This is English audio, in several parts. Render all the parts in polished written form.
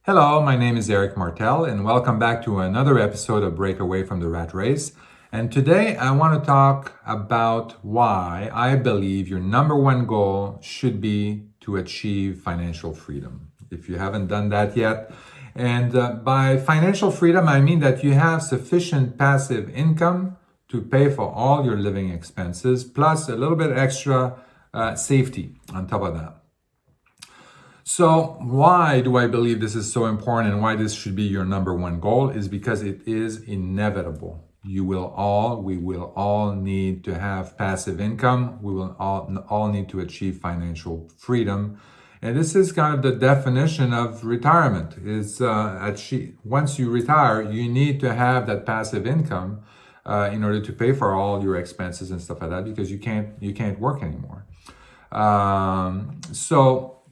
Hello, my name is Eric Martel, and welcome back to another episode of Break Away from the Rat Race. And today I want to talk about why I believe your number one goal should be to achieve financial freedom. If you haven't done that yet, and by financial freedom, I mean that you have sufficient passive income to pay for all your living expenses, plus a little bit extra safety on top of that. So why do I believe this is so important and why this should be your number one goal is because it is inevitable. We will all need to have passive income. We will all need to achieve financial freedom. And this is kind of the definition of retirement is once you retire, you need to have that passive income in order to pay for all your expenses and stuff like that because you can't work anymore.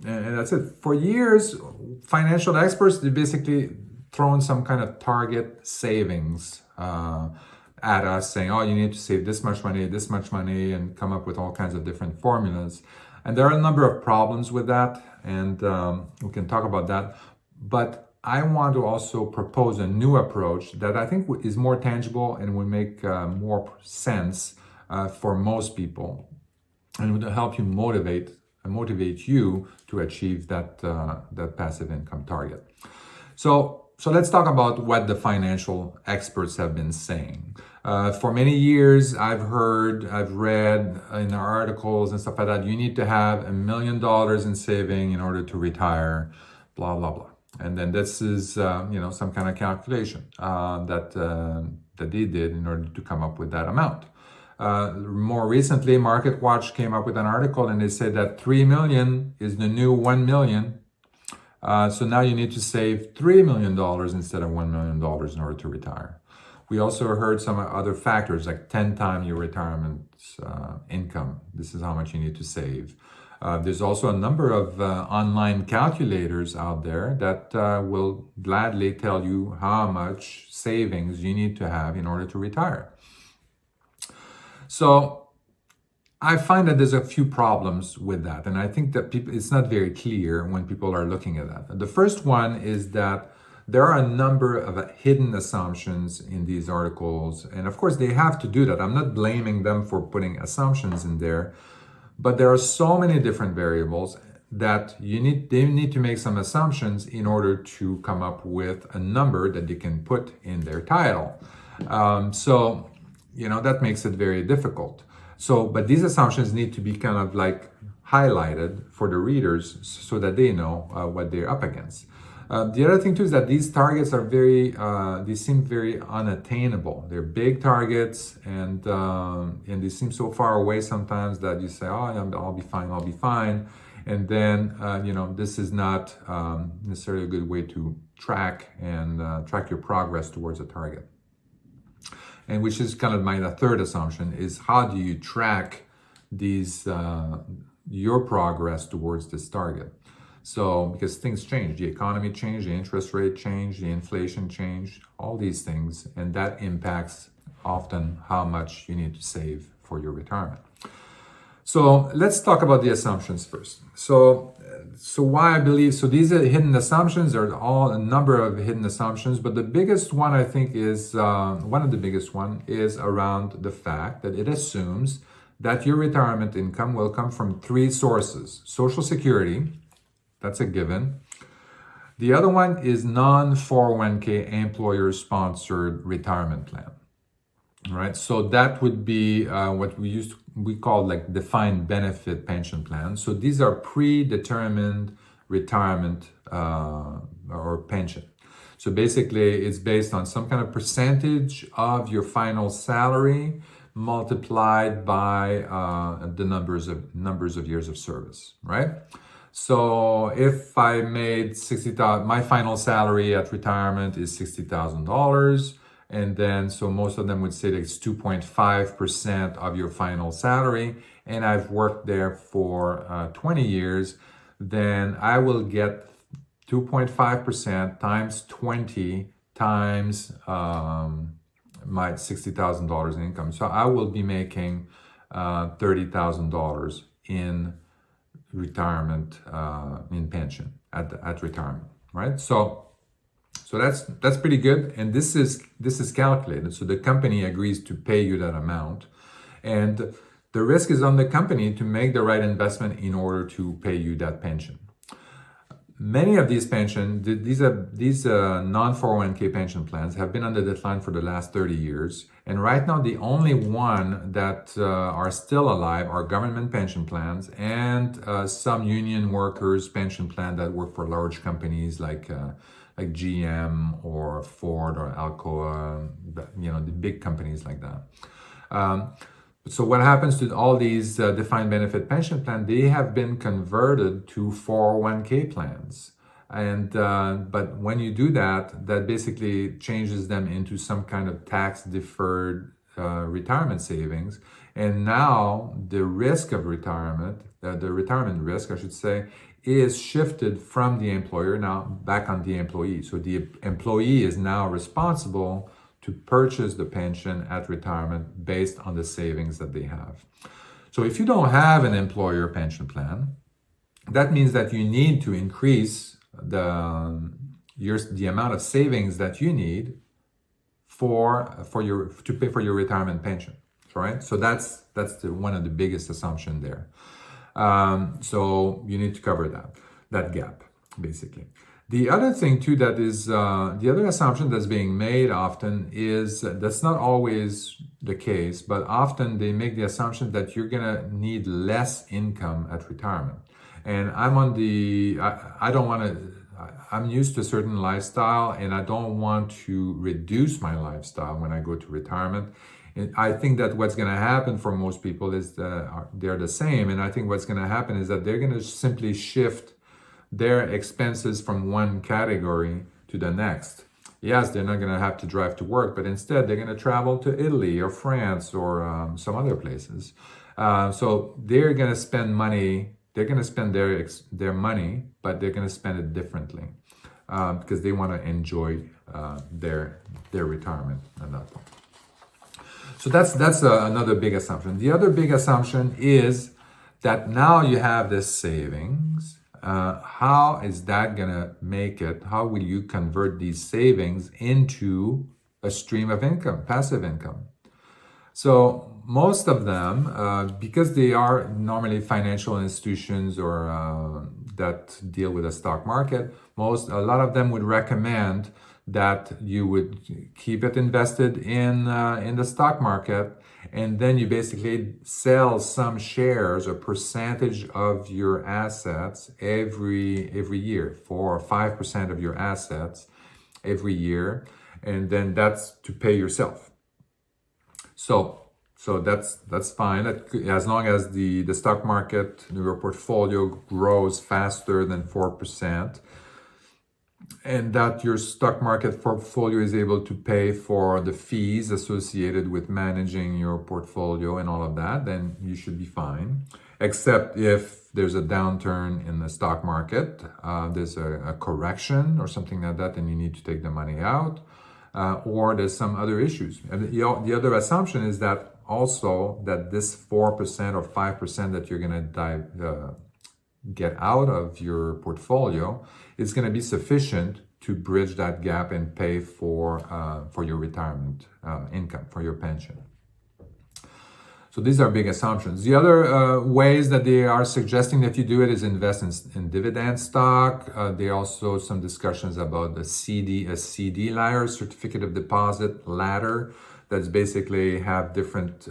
And that's it. For years, financial experts, they basically thrown some kind of target savings at us saying, oh, you need to save this much money, and come up with all kinds of different formulas. And there are a number of problems with that, and we can talk about that. But I want to also propose a new approach that I think is more tangible and will make more sense for most people, and will help you motivate you to achieve that passive income target. So let's talk about what the financial experts have been saying. For many years, I've read in articles and stuff like that, you need to have $1 million in saving in order to retire, blah, blah, blah. And then this is, some kind of calculation that they did in order to come up with that amount. More recently, MarketWatch came up with an article and they said that 3 million is the new 1 million. So now you need to save $3 million instead of $1 million in order to retire. We also heard some other factors like 10 times your retirement income. This is how much you need to save. There's also a number of online calculators out there that will gladly tell you how much savings you need to have in order to retire. So I find that there's a few problems with that. And I think that it's not very clear when people are looking at that. The first one is that there are a number of hidden assumptions in these articles. And of course, they have to do that. I'm not blaming them for putting assumptions in there. But there are so many different variables that they need to make some assumptions in order to come up with a number that they can put in their title. That makes it very difficult. But these assumptions need to be kind of like highlighted for the readers so that they know what they're up against. The other thing too is that these targets are they seem very unattainable. They're big targets and they seem so far away sometimes that you say, oh, I'll be fine. And then, this is not necessarily a good way to track your progress towards a target. And which is kind of the third assumption is how do you track your progress towards this target? So because things change, the economy changed, the interest rate changed, the inflation changed, all these things, and that impacts often how much you need to save for your retirement. So let's talk about the assumptions first. So why I believe, these are hidden assumptions. There are all a number of hidden assumptions, but the biggest one I think is, one of the biggest one is around the fact that it assumes that your retirement income will come from three sources. Social Security, that's a given. The other one is non-401k employer-sponsored retirement plan. All right, so that would be what we call like defined benefit pension plans. So these are predetermined retirement or pension. So basically, it's based on some kind of percentage of your final salary multiplied by the numbers of years of service, right? So if I made $60,000, my final salary at retirement is $60,000. And then, so most of them would say that it's 2.5% of your final salary. And I've worked there for 20 years, then I will get 2.5% times 20 times my $60,000 in income. So I will be making $30,000 in retirement, in pension at retirement. right? So that's pretty good, and this is calculated. So the company agrees to pay you that amount, and the risk is on the company to make the right investment in order to pay you that pension. Many of these these non-401k pension plans have been on the decline for the last 30 years. And right now, the only one that are still alive are government pension plans and some union workers pension plan that work for large companies like GM or Ford or Alcoa, the big companies like that. So what happens to all these defined benefit pension plans? They have been converted to 401k plans. And but when you do that, that basically changes them into some kind of tax deferred retirement savings. And now the risk of retirement, the retirement risk, I should say, is shifted from the employer now back on the employee. So the employee is now responsible to purchase the pension at retirement based on the savings that they have. So if you don't have an employer pension plan, that means that you need to increase the amount of savings that you need to pay for your retirement pension, right? So that's one of the biggest assumptions there. So you need to cover that gap, basically. The other thing too that is the other assumption that's being made often is that's not always the case, but often they make the assumption that you're gonna need less income at retirement. And I don't want to. I'm used to a certain lifestyle, and I don't want to reduce my lifestyle when I go to retirement. And I think that what's going to happen for most people is they're the same, and I think what's going to happen is that they're going to simply shift their expenses from one category to the next. Yes, they're not going to have to drive to work, but instead they're going to travel to Italy or France or some other places. So they're going to spend money. They're going to spend their money, but they're going to spend it differently because they want to enjoy their retirement at that point. So that's another big assumption. The other big assumption is that now you have this savings. How is that going to make it? How will you convert these savings into a stream of income, passive income? So most of them, because they are normally financial institutions or that deal with the stock market, a lot of them would recommend that you would keep it invested in the stock market, and then you basically sell some shares, a percentage of your assets every year, 4 or 5% of your assets every year, and then that's to pay yourself. So that's fine. As long as the stock market, your portfolio grows faster than 4%, and that your stock market portfolio is able to pay for the fees associated with managing your portfolio and all of that, then you should be fine. Except if there's a downturn in the stock market, there's a correction or something like that, then you need to take the money out, or there's some other issues. And the other assumption is that also that this 4% or 5% that you're going to get out of your portfolio is going to be sufficient to bridge that gap and pay for your retirement income, for your pension. So these are big assumptions. The other ways that they are suggesting that you do it is invest in dividend stock. There are also some discussions about a CD ladder, certificate of deposit ladder, that's basically have different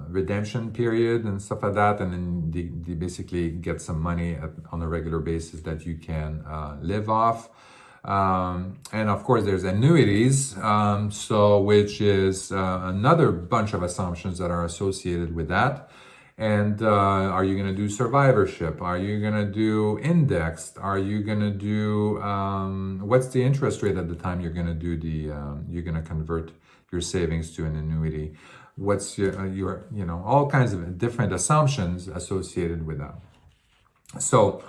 redemption period and stuff like that, and then they basically get some money on a regular basis that you can live off. And of course there's annuities, which is another bunch of assumptions that are associated with that. And are you going to do survivorship? Are you going to do indexed? Are you going to do what's the interest rate at the time you're going to do you're going to convert your savings to an annuity? What's your all kinds of different assumptions associated with that. So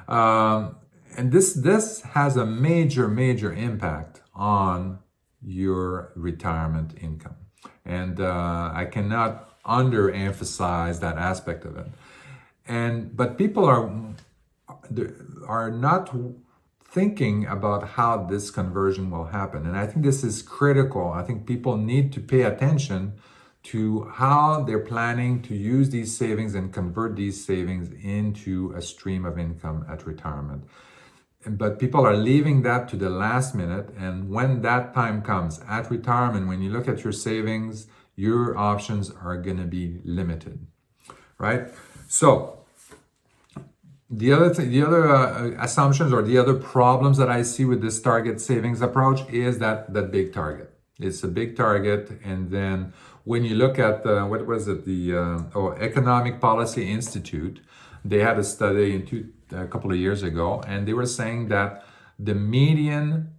and this has a major impact on your retirement income, and I cannot underemphasize that aspect of it. But people are not thinking about how this conversion will happen. And I think this is critical. I think people need to pay attention to how they're planning to use these savings and convert these savings into a stream of income at retirement. But people are leaving that to the last minute. And when that time comes at retirement, when you look at your savings, your options are going to be limited, right? So the other assumptions or the other problems that I see with this target savings approach is that big target. It's a big target, and then when you look at the Economic Policy Institute, they had a study a couple of years ago, and they were saying that the median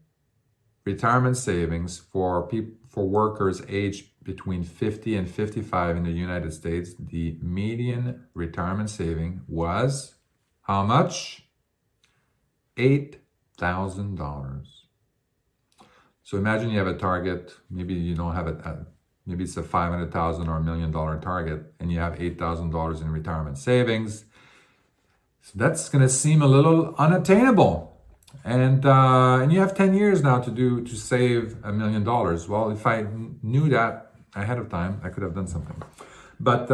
retirement savings for workers aged between 50 and 55 in the United States, the median retirement saving was how much? $8,000. So imagine you have a target, maybe you don't have maybe it's a $500,000 or $1 million target, and you have $8,000 in retirement savings. So that's going to seem a little unattainable. And you have 10 years now to save $1 million. Well, if I knew that ahead of time, I could have done something. But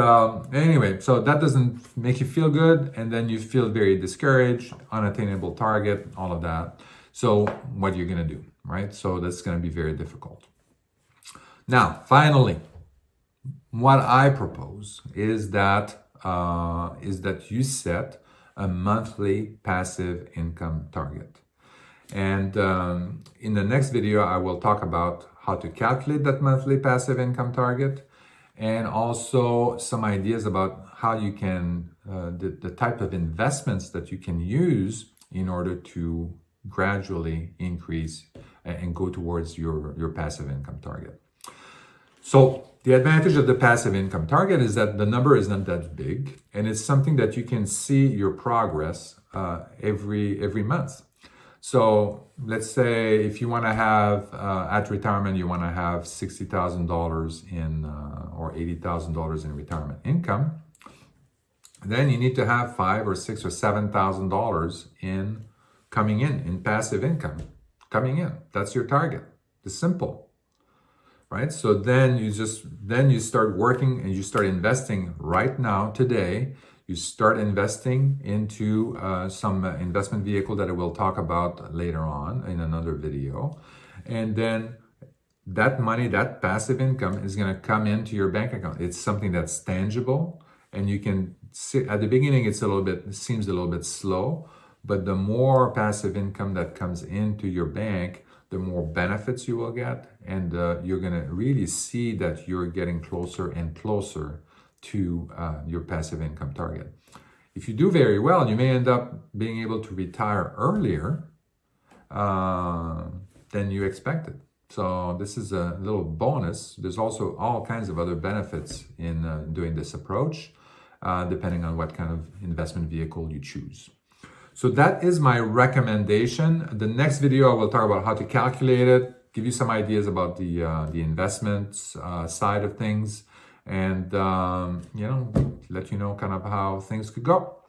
anyway, so that doesn't make you feel good, and then you feel very discouraged, unattainable target, all of that. So what are you going to do, right? So that's going to be very difficult. Now, finally, what I propose is that you set a monthly passive income target. And in the next video, I will talk about how to calculate that monthly passive income target, and also some ideas about how you can, the type of investments that you can use in order to gradually increase and go towards your passive income target. So the advantage of the passive income target is that the number is not that big, and it's something that you can see your progress every month. So let's say if you want to have at retirement, you want to have $60,000 in or $80,000 in retirement income, then you need to have $5,000 or $6,000 or $7,000 in coming in passive income coming in. That's your target. It's simple, right? So then you start working and you start investing right now today. You start investing into some investment vehicle that I will talk about later on in another video. And then that money, that passive income is going to come into your bank account. It's something that's tangible, and you can see at the beginning it seems a little bit slow, but the more passive income that comes into your bank, the more benefits you will get, and you're going to really see that you're getting closer and closer to your passive income target. If you do very well, you may end up being able to retire earlier than you expected. So this is a little bonus. There's also all kinds of other benefits in doing this approach, depending on what kind of investment vehicle you choose. So that is my recommendation. The next video, I will talk about how to calculate it, give you some ideas about the investments side of things, and let you know kind of how things could go.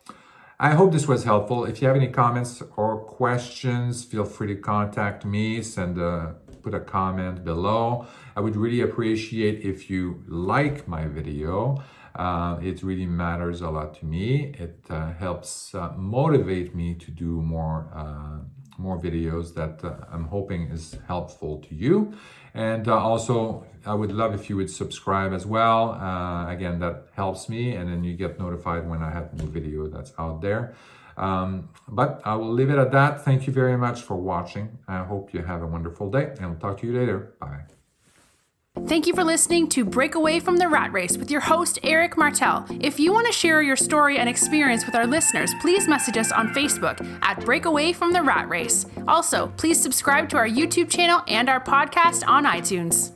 I hope this was helpful. If you have any comments or questions, feel free to contact me, put a comment below. I would really appreciate if you like my video. It really matters a lot to me. It helps motivate me to do more videos that I'm hoping is helpful to you. And also, I would love if you would subscribe as well. Again, that helps me, and then you get notified when I have a new video that's out there. But I will leave it at that. Thank you very much for watching. I hope you have a wonderful day, and we'll talk to you later. Bye. Thank you for listening to Break Away from the Rat Race with your host, Eric Martel. If you want to share your story and experience with our listeners, please message us on Facebook at Break Away from the Rat Race. Also, please subscribe to our YouTube channel and our podcast on iTunes.